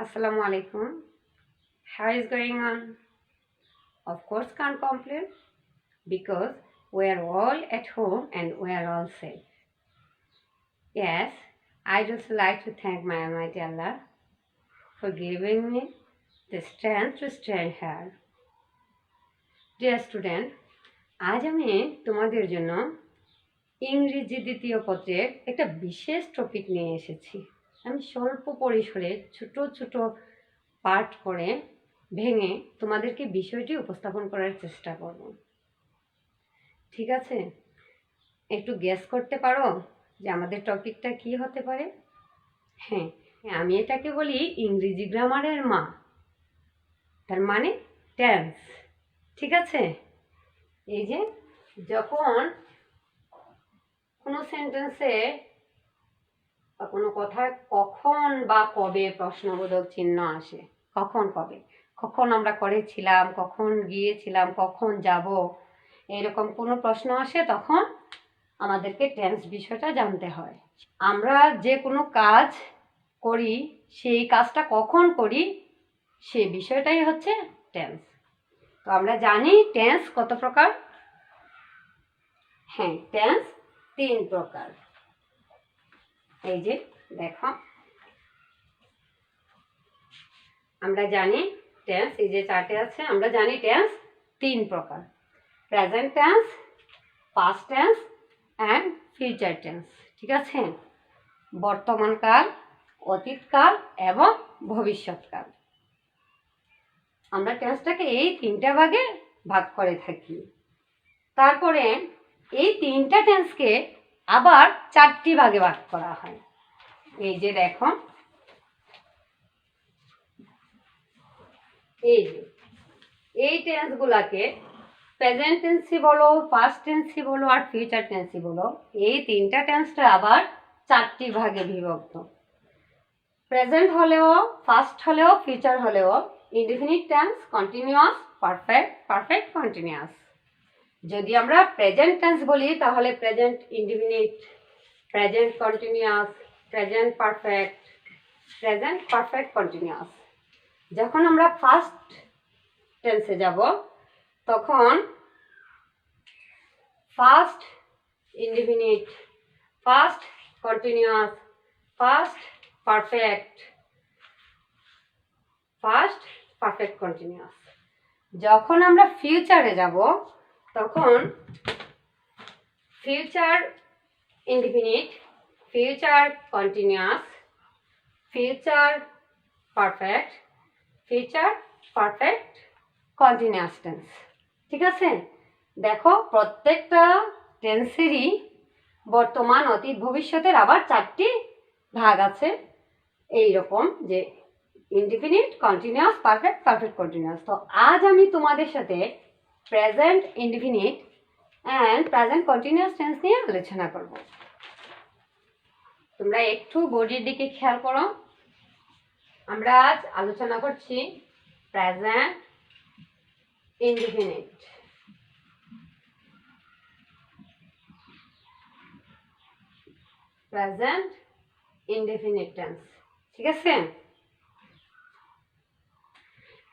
Assalamu alaikum. How is going on? Of course, can't complain because we are all at home and we are all safe. Yes, I just like to thank my Almighty Allah for giving me the strength to stand here. Dear student, আজ আমি তোমাদের জন্য ইংরেজি দ্বিতীয় পত্রের একটা বিশেষ topic নিয়ে এসেছি। আমি স্বল্প পরিসরে ছোট ছোট পার্ট করে ভেঙে তোমাদেরকে বিষয়টি উপস্থাপন করার চেষ্টা করব। ঠিক আছে, একটু গেস করতে পারো যে আমাদের টপিকটা কি হতে পারে? হ্যাঁ, আমি এটাকে বলি ইংরেজি গ্রামারের মা, তার মানে টেন্স। ঠিক আছে, এই যে যখন কোনো সেন্টেন্সে বা কোনো কথায় কখন বা কবে প্রশ্নবোধক চিহ্ন আসে, কখন কবে, কখন আমরা করেছিলাম, কখন গিয়েছিলাম, কখন যাব, এরকম কোনো প্রশ্ন আসে, তখন আমাদেরকে টেন্স বিষয়টা জানতে হয়। আমরা যে কোনো কাজ করি, সেই কাজটা কখন করি, সেই বিষয়টাই হচ্ছে টেন্স। তো আমরা জানি টেন্স কত প্রকার? হ্যাঁ, টেন্স 3 প্রকার। এই যে দেখো, আমরা জানি টেন্স, এই যে চার্টে আছে, আমরা জানি টেন্স 3 প্রকার: present tense, past tense and future tense. ঠিক আছে, বর্তমানকাল, অতীতকাল এবং ভবিষ্যৎকাল। আমরা টেন্সটাকে এই 3টা ভাগে ভাগ করে থাকি। তারপরে এই 3টা টেন্সকে আবার 4টি ভাগে ভাগ করা হয়। এই যে দেখো, এই টেন্সগুলাকে প্রেজেন্ট টেন্সি বলো, পাস্ট টেন্সি বলো আর ফিউচার টেন্সি বলো, এই 3টা টেন্সটা আবার 4টি ভাগে বিভক্ত। প্রেজেন্ট হলেও, পাস্ট হলেও, ফিউচার হলেও indefinite tense, continuous, perfect, perfect continuous. যদি আমরা প্রেজেন্ট টেন্স বলি তাহলে present indefinite, present continuous, present perfect, present perfect continuous. যখন আমরা ফার্স্ট টেন্সে যাব তখন first indefinite, first continuous, first perfect, first perfect continuous. যখন আমরা ফিউচারে যাব তখন future indefinite, future continuous, future perfect, future perfect continuous tense. ঠিক আছে, দেখো প্রত্যেকটা টেন্সেরই বর্তমান, অতীত, ভবিষ্যতের আবার 4টি ভাগ আছে। এই রকম যে indefinite, continuous, perfect, perfect continuous. তো আজ আমি তোমাদের সাথে present indefinite and present continuous tense নিয়ে আলোচনা করব। তোমরা একটু বোর্ডের দিকে খেয়াল করো। আমরা আজ আলোচনা করছি present indefinite. Present indefinite tense. ঠিক আছে,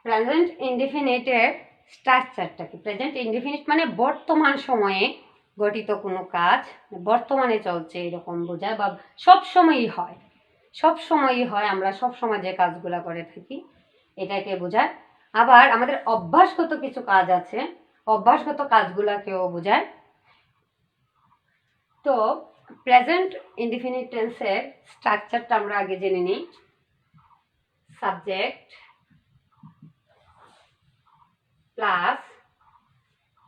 প্রেজেন্ট ইনডিফিনিটের স্ট্রাকচারটা কি? প্রেজেন্ট ইনডিফিনিট মানে বর্তমান সময়ে গঠিত কোনো কাজ, বর্তমানে চলছে এরকম বোঝায়, বা সব সময়ই হয়, সব সময়ই হয়, আমরা সব সময় যে কাজগুলো করে থাকি এটাকে বোঝায়। আবার আমাদের অভ্যাসগত কিছু কাজ আছে, অভ্যাসগত কাজগুলোকেও বোঝায়। তো প্রেজেন্ট ইনডিফিনিট টেন্সের স্ট্রাকচারটা আমরা আগে জেনে নিই। Subject plus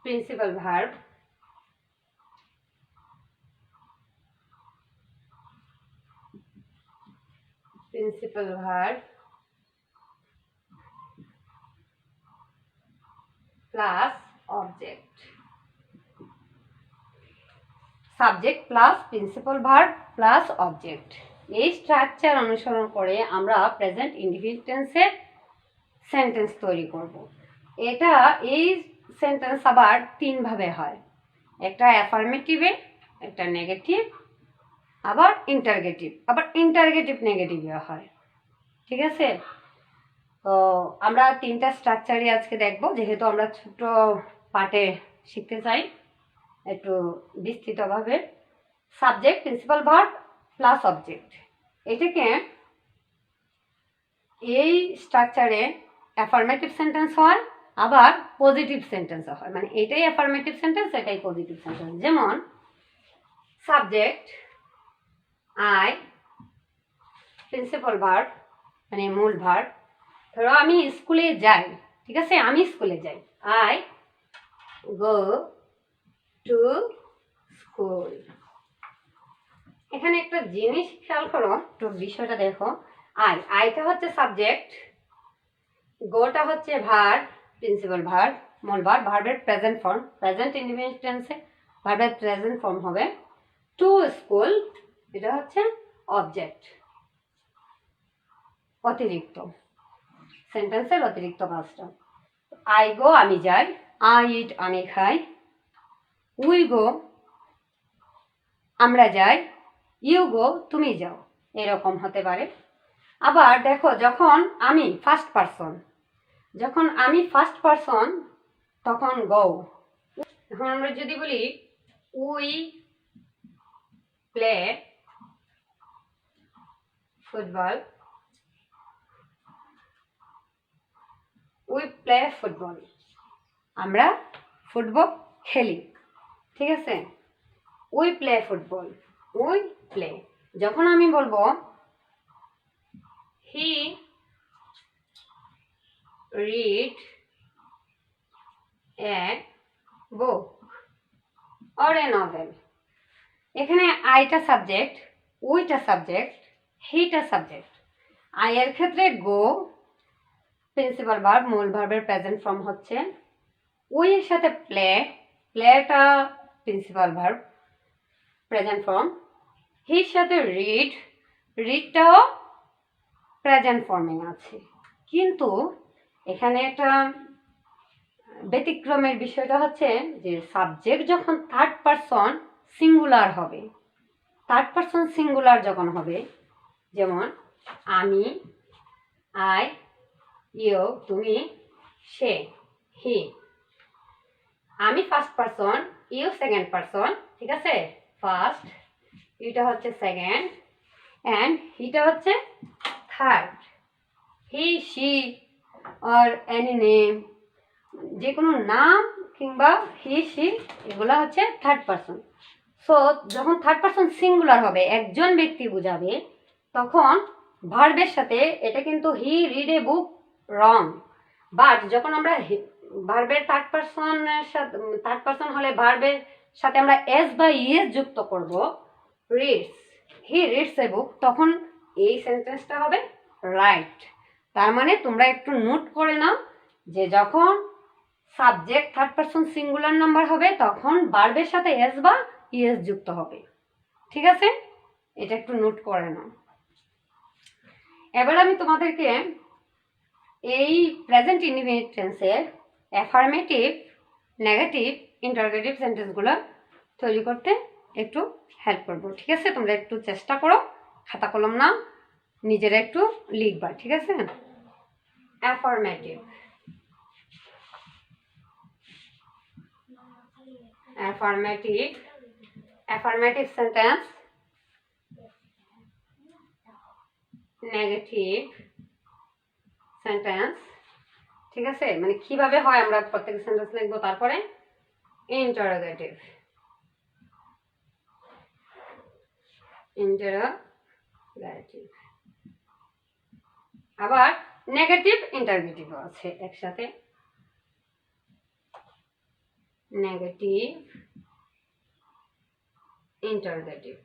principal verb, principal verb plus object. Subject plus principal verb plus object, এই স্ট্রাকচার অনুসরণ করে আমরা প্রেজেন্ট ইনডিফিনিট টেন্সের সেন্টেন্স তৈরি করব। এটা, এই সেন্টেন্স আবার 3 ভাবে হয়, একটা অ্যাফার্মেটিভে, একটা নেগেটিভ, আবার ইন্টারগেটিভ, আবার ইন্টারগেটিভ নেগেটিভও হয়। ঠিক আছে, তো আমরা তিনটা স্ট্রাকচারই আজকে দেখব, যেহেতু আমরা ছোট পার্টে শিখতে চাই একটু বিস্তৃতভাবে। Subject, principal verb plus object, এটাকে এই স্ট্রাকচারে অ্যাফার্মেটিভ সেন্টেন্স হয়, আবার পজিটিভ সেন্টেন্সও হয়। মানে এটাই অ্যাফার্মেটিভ সেন্টেন্স, এটাই পজিটিভ সেন্টেন্স। যেমন সাবজেক্ট আই, প্রিন্সিপাল ভার্ব মানে মূল ভার্ব। ধরো আমি স্কুলে যাই, ঠিক আছে, আমি স্কুলে যাই, আই গো টু স্কুল। এখানে একটা জিনিস খেয়াল করো, একটু বিষয়টা দেখো। আইটা হচ্ছে সাবজেক্ট, গোটা হচ্ছে ভার্ব, প্রিন্সিপাল ভার্ব, মূল ভার্ব, ভার্বের প্রেজেন্ট ফর্ম, প্রেজেন্ট ইনডিফিনিট টেন্সে ভার্বের প্রেজেন্ট ফর্ম হবে। টু স্কুল, এটা হচ্ছে অবজেক্ট, অতিরিক্ত, সেন্টেন্সের অতিরিক্ত কাজটা। আই গো আমি যাই, আই ইট আমি খাই, উই গো আমরা যাই, ইউ গো তুমি যাও, এরকম হতে পারে। আবার দেখো, যখন আমি ফার্স্ট পারসন তখন গো। এখন আমরা যদি বলি উই প্লে ফুটবল, আমরা ফুটবল খেলি, ঠিক আছে। We play football, we play. যখন আমি বলবো he read a book or a novel, এখানে আইটা সাবজেক্ট, উইটা সাবজেক্ট, হিটা সাবজেক্ট। আই এর ক্ষেত্রে গো প্রিন্সিপাল ভার্ব, মূল ভার্বের প্রেজেন্ট ফর্ম হচ্ছে। উই এর সাথে প্লে, প্লেটা প্রিন্সিপাল ভার্ব, প্রেজেন্ট ফর্ম। হির সাথে রিড, রিডটাও প্রেজেন্ট ফর্মে আছে। কিন্তু এখানে একটা ব্যতিক্রমের বিষয়টা হচ্ছে যে সাবজেক্ট যখন থার্ড পারসন সিঙ্গুলার হবে, থার্ড পারসন সিঙ্গুলার যখন হবে, যেমন আমি, আই, ইউ, তুমি, সে, হি। আমি first person, you second person, ঠিক আছে, ফার্স্ট, ইউটা হচ্ছে সেকেন্ড, অ্যান্ড হিটা হচ্ছে থার্ড। হি, সি আর এনি নেম, যে কোনো নাম কিংবা হি, সি, এগুলো হচ্ছে থার্ড পারসন। সো যখন থার্ড পারসন সিঙ্গুলার হবে, একজন ব্যক্তি বোঝাবে, তখন ভার্বের সাথে এটা কিন্তু he read a book wrong. But যখন আমরা ভার্বের থার্ড পারসন হলে ভার্বের সাথে আমরা এস বা ইএস যুক্ত করব, রিডস, হি রিডস এ বুক, তখন এই সেন্টেন্সটা হবে রাইট। তার মানে তোমরা একটু নোট করে নাও যে যখন subject third person singular number হবে, তখন ভার্বের সাথে এস বা ইএস যুক্ত হবে, ঠিক আছে, এটা একটু নোট করে নাও। এবার আমি তোমাদেরকে এই প্রেজেন্ট ইনডিফিনিট টেন্সের অ্যাফার্মেটিভ, নেগেটিভ, ইন্টারোগেটিভ সেন্টেন্সগুলো তৈরি করতে একটু হেল্প করবো, ঠিক আছে। তোমরা একটু চেষ্টা করো, খাতা কলম নাও, নিজেরা একটু লিখবা, ঠিক আছে। Affirmative, affirmative sentence, negative sentence, ঠিক আছে। মানে কিভাবে হয় আমরা প্রত্যেক সেন্টেন্স লিখবো। তারপরে ইন্টারোগেটিভ, আবার নেগেটিভ ইন্টারোগেটিভও আছে একসাথে। নেগেটিভ ইন্টারোগেটিভ,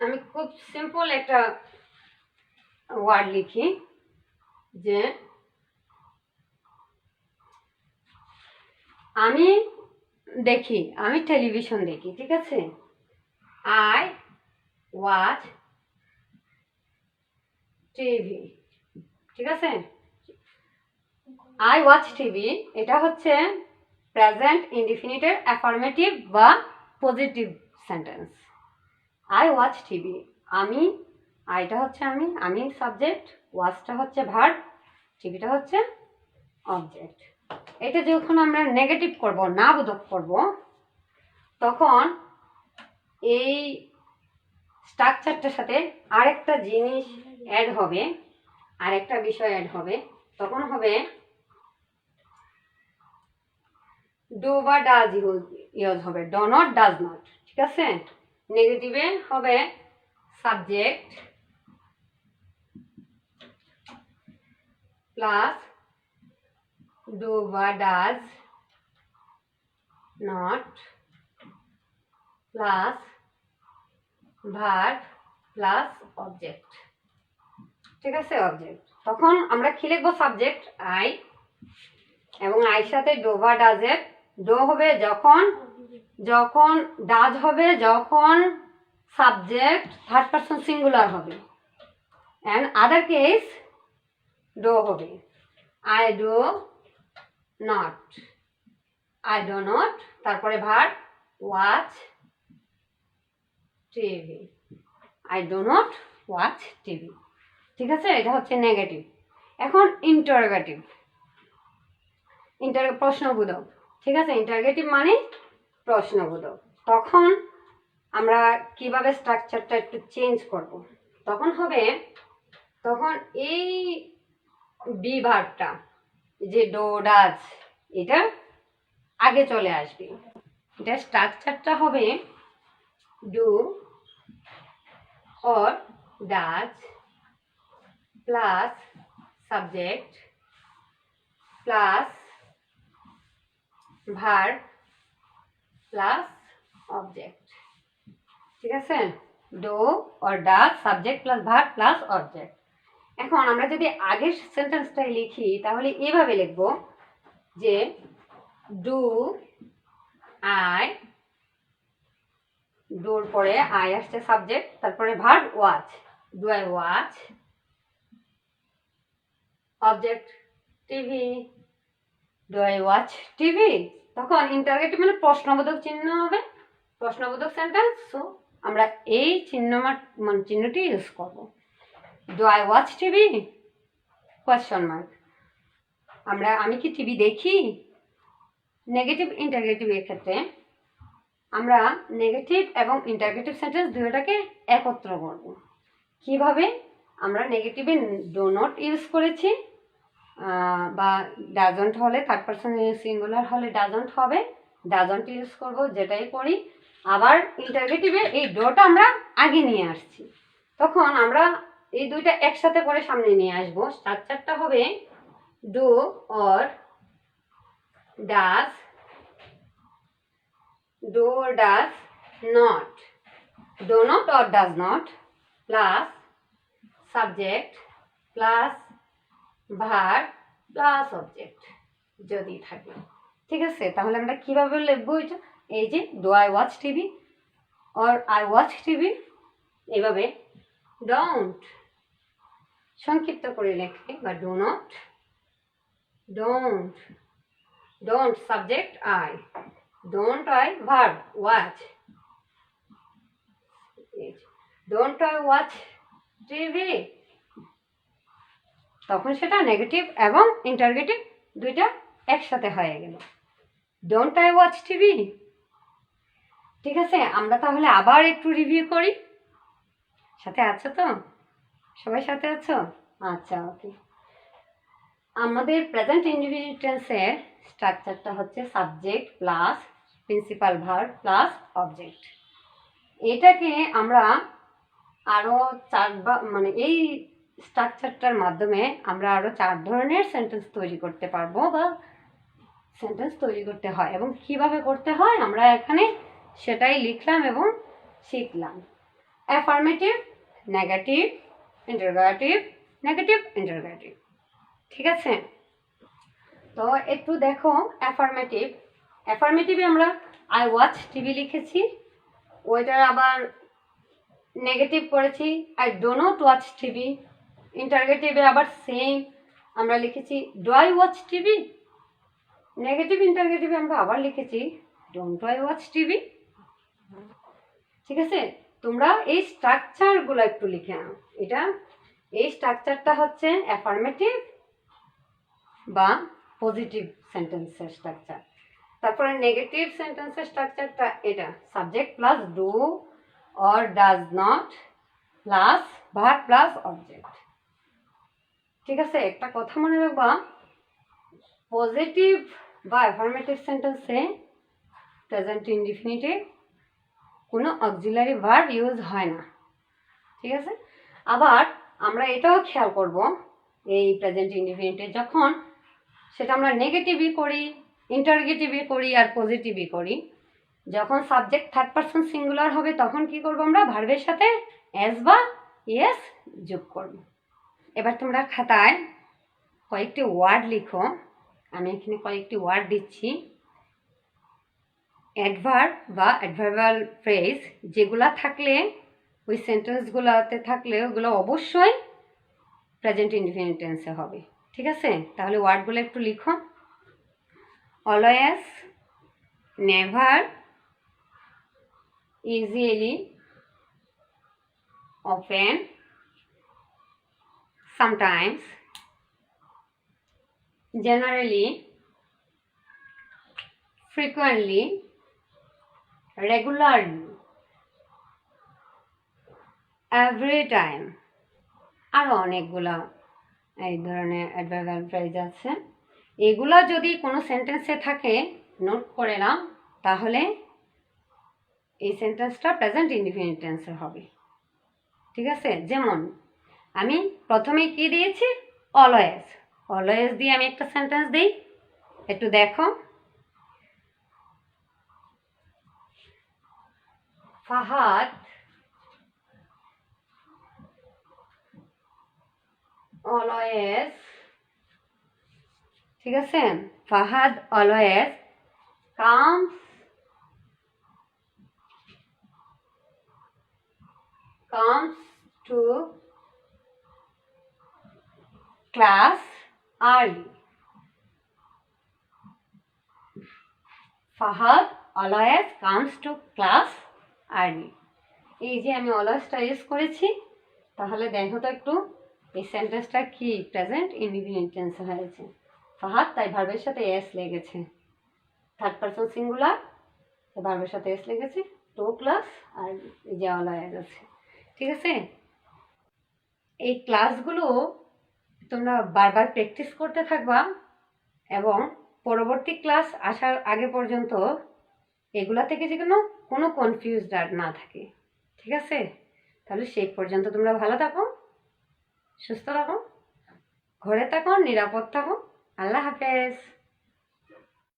আমি খুব সিম্পল একটা ওয়ার্ড লিখি, যে আমি টেলিভিশন দেখি, ঠিক আছে। আই ওয়াচ টিভি, ঠিক আছে। আই ওয়াচ টিভি, এটা হচ্ছে প্রেজেন্ট ইনডিফিনিটের অ্যাফার্মেটিভ বা positive sentence. I watch TV, আমি, আইটা হচ্ছে আমি সাবজেক্ট, ওয়াচটা হচ্ছে ভার্ব, টিভিটা হচ্ছে অবজেক্ট। এটা যখন আমরা নেগেটিভ করব, না বোধক করব, তখন এই স্ট্রাকচারটার সাথে আরেকটা জিনিস অ্যাড হবে, আরেকটা বিষয় অ্যাড হবে। তখন হবে ডু বা ডাজ ইউজ হবে, ডো নট, ডাজ নট। ঠিক আছে, নেগেটিভে হবে সাবজেক্ট প্লাস ডু বা does not plus verb plus object. ঠিক আছে, অবজেক্ট। তখন আমরা কি লিখবো? সাবজেক্ট আই, এবং আইর সাথে ডো বা ডাজের, ডো হবে যখন, যখন ডাজ হবে যখন সাবজেক্ট থার্ড পারসন সিঙ্গুলার হবে, অ্যান্ড আদার কেস ডো হবে। I do not, I do not, তারপরে verb watch TV, I do not watch TV. ঠিক আছে, এটা হচ্ছে নেগেটিভ। এখন ইন্টারোগেটিভ, প্রশ্নবোধক। ঠিক আছে, ইন্টারোগেটিভ মানে প্রশ্নবোধক। তখন আমরা কিভাবে স্ট্রাকচারটা একটু চেঞ্জ করব? তখন হবে, তখন এই বি ভার্বটা, যে ডো ডাজ, এটা আগে চলে আসবে। এটা স্ট্রাকচারটা হবে do or does plus subject plus verb plus object। ঠিক আছে, do or does subject plus verb plus object। এখন আমরা যদি আগের সেন্টেন্সটাই লিখি তাহলে এভাবে লিখব যে ডু আই, ডোর পরে আই আসছে সাবজেক্ট, তারপরে verb watch, do I watch, object TV, do I watch TV. তখন ইন্টারোগেটিভ মানে প্রশ্নবোধক চিহ্ন হবে, প্রশ্নবোধক সেন্টেন্স। সো আমরা এই মানে চিহ্নটি ইউজ করব। Do I watch TV, question mark. আমি কি টিভি দেখি? নেগেটিভ ইন্টারোগেটিভ এর ক্ষেত্রে আমরা নেগেটিভ এবং ইন্টারোগেটিভ সেন্টেন্স দুটোটাকে একত্র করব। কিভাবে? আমরা নেগেটিভে ডো নট ইউজ করেছি, বা ডাজন্ট হলে থার্ড পারসন সিঙ্গুলার হলে ডাজন্ট হবে, ডাজন্ট ইউজ করব, যেটাই করি। আবার ইন্টারোগেটিভে এই ডোটা আমরা আগে নিয়ে আসছি, তখন আমরা এই দুইটা একসাথে করে সামনে নিয়ে আসবো। স্ট্রাকচারটা হবে do or does, do or does not, do not or does not plus subject plus verb plus object যদি থাকে। ঠিক আছে, তাহলে আমরা কিভাবে লিখবো এটা? এই যে do I watch TV or I watch TV, এইভাবে ডোন্ট সংক্ষিপ্ত করে লেখে, বা do not, don't, don't subject I, don't I verb watch, don't I watch TV। তখন সেটা নেগেটিভ এবং ইন্টারোগেটিভ দুইটা একসাথে হয়ে গেল, don't I watch TV। ঠিক আছে, আমরা তাহলে আবার একটু রিভিউ করি। সাথে আছো তো? সবাই সাথে আছো? আচ্ছা, ওকে। আমাদের প্রেজেন্ট ইন্ডিভিজুয়াল টেন্সের স্ট্রাকচারটা হচ্ছে subject plus principal verb plus object. এটাকে আমরা আরও মানে এই স্ট্রাকচারটার মাধ্যমে আমরা আরও 4 ধরনের সেন্টেন্স তৈরি করতে পারবো, বা সেন্টেন্স তৈরি করতে হয়, এবং কিভাবে করতে হয় আমরা এখানে সেটাই লিখলাম এবং শিখলাম। Affirmative, negative, interrogative, negative interrogative. ঠিক আছে, তো একটু দেখো অ্যাফার্মেটিভ। অ্যাফার্মেটিভে আমরা আই ওয়াচ টিভি লিখেছি, ওইটার আবার নেগেটিভ করেছি I do not watch TV. ইন্টারোগেটিভে আবার সেম আমরা লিখেছি do I watch TV. Negative ইন্টারোগেটিভে আমরা আবার লিখেছি ডোন্ট আই ওয়াচ টিভি। ঠিক আছে, তোমরা এই স্ট্রাকচারগুলো একটু লিখে নাও। এটা এই স্ট্রাকচারটা হচ্ছে অ্যাফার্মেটিভ বা পজিটিভ সেন্টেন্সের স্ট্রাকচার। তারপরে নেগেটিভ সেন্টেন্সের স্ট্রাকচারটা এটা subject plus do or does not plus verb plus object. ঠিক আছে, একটা কথা মনে রাখবা, পজিটিভ বা অ্যাফার্মেটিভ সেন্টেন্সে প্রেজেন্ট ইনডিফিনিটিভ কোনো অক্সিলারি ভার্ব ইউজ হয় না। ঠিক আছে, আবার আমরা এটাও খেয়াল করব এই প্রেজেন্ট ইনডিফিনিটে যখন সেটা আমরা নেগেটিভই করি, ইন্টারগেটিভই করি আর পজিটিভই করি, যখন সাবজেক্ট থার্ড পারসন সিঙ্গুলার হবে তখন কি করব আমরা ভার্বের সাথে এস বা ইয়েস যোগ করব। এবার তোমরা খাতায় কয়েকটি ওয়ার্ড লিখো। আমি এখানে কয়েকটি ওয়ার্ড দিচ্ছি। অ্যাডভার্ব বা অ্যাডভার্বাল ফ্রেজ যেগুলা থাকলে ওই সেন্টেন্সগুলোতে থাকলে ওগুলো অবশ্যই প্রেজেন্ট ইনডিফিনিট টেন্সে হবে। ঠিক আছে, তাহলে ওয়ার্ডগুলো একটু লিখো। Always, never, easily, often, sometimes, generally, frequently, regularly, every time, আরও অনেকগুলো এই ধরনের অ্যাডভার্বাল ফ্রেজ আছে। এগুলো যদি কোনো সেন্টেন্সে থাকে নোট করে নাও, তাহলে এই সেন্টেন্সটা প্রেজেন্ট ইনডিফিনিট টেন্সে হবে। ঠিক আছে, যেমন আমি প্রথমে কি দিয়েছি, অলওয়েজ। অলওয়েজ দিয়ে আমি একটা সেন্টেন্স দিই, একটু দেখো। ফাহাদ অলওয়েজ, ঠিক আছে, Fahad always comes to class early. Fahad always comes to class early. এই যে আমি অলওয়েজটা ইউজ করেছি, তাহলে দেখো তো একটু এই সেন্টেন্সটা কি প্রেজেন্ট ইনডিফিনিট টেন্সে হয়েছে। ফাহাদ তাই ভার্বের সাথে এস লেগেছে, থার্ড পারসন সিঙ্গুলার, ভার্বের সাথে এস লেগেছে, টু ক্লাস আর এই যে অলওয়েজ আছে। ঠিক আছে, এই ক্লাসগুলো তোমরা বারবার প্র্যাকটিস করতে থাকবা এবং পরবর্তী ক্লাস আসার আগে পর্যন্ত এগুলা থেকে যে কোনো কনফিউজড আর না থাকে। ঠিক আছে, তাহলে সেই পর্যন্ত তোমরা ভালো থাকো, সুস্থ থাকো, ঘরে থাকো, নিরাপদ থাকো। আল্লাহ হাফেজ।